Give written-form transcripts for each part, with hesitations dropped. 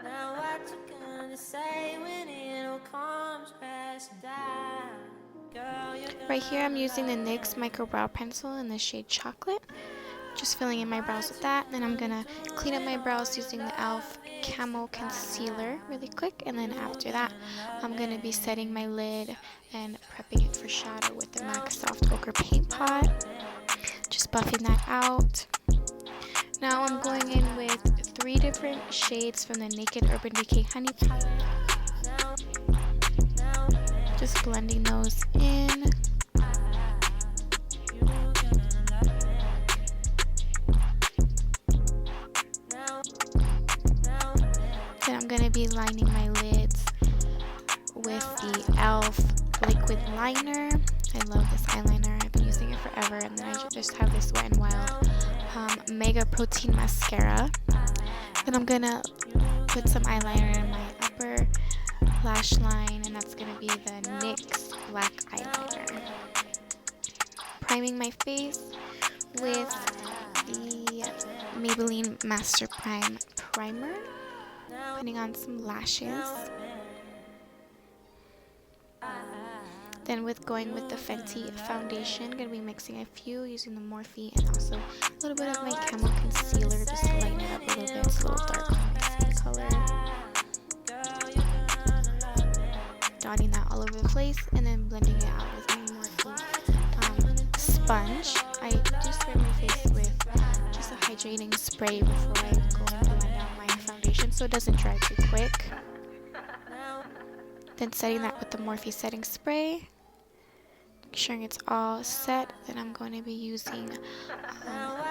Now what you gonna say when it all comes crashing down? Girl, you're Right here I'm gonna using the love NYX Micro Brow Pencil in the shade Chocolate. Just filling in my brows with that. Then I'm gonna clean up my brows using the e.l.f. Camo Concealer really quick. And then after that, I'm gonna be setting my lid and prepping it for shadow with the MAC Soft Ochre Paint Pot. Just buffing that out. Now I'm going in with 3 different shades from the Naked Urban Decay Honey Palette. Just blending those in. Then I'm going to be lining my lids with the e.l.f. liquid liner. I love this eyeliner. I've been using it forever. And then I just have this Wet n Wild Mega Protein Mascara. Then I'm going to put some eyeliner in my upper lash line, and that's going to be the NYX black eyeliner. Priming my face with the Maybelline Master Prime Primer. Putting on some lashes. Then going with the Fenty foundation, going to be mixing a few using the Morphe and also a little bit of my Camo Concealer just to lighten it up a little bit. It's a little dark on my skin color. Dotting that all over the place and then blending it out with my Morphe sponge. I do spray my face with just a hydrating spray before I go and blend out my foundation so it doesn't dry too quick. Then setting that with the Morphe setting spray. Ensuring it's all set. Then I'm going to be using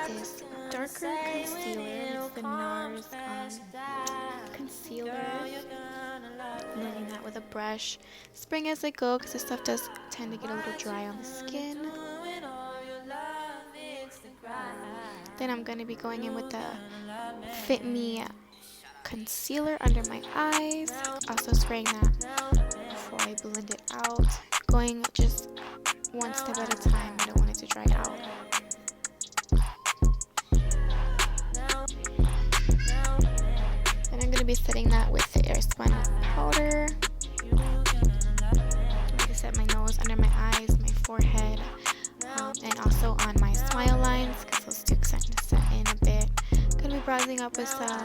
this darker concealer. It's the NARS concealer. Blending that with a brush. Spraying as I go because this stuff does tend to get a little dry on the skin. Then I'm going to be going in with the Fit Me concealer under my eyes. Also spraying that before I blend it out. Going just one step at a time. I don't want it to dry out. Then I'm going to be setting that with the Airspun powder. I'm going to set my nose, under my eyes, my forehead, and also on my smile lines because those do set in a bit. Going to be bronzing up with some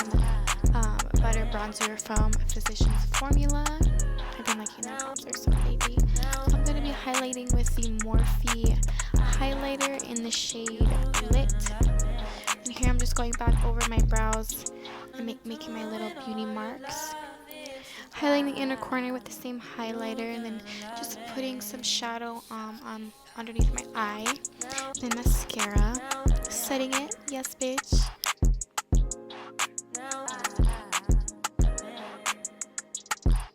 butter bronzer from Physicians Formula. I've been liking their bronzer so lately. I'm going to be highlighting with the Morphe highlighter in the shade Lit. And here I'm just going back over my brows and making my little beauty marks. Highlighting the inner corner with the same highlighter and then just putting some shadow underneath my eye. Then mascara. Setting it. Yes, bitch.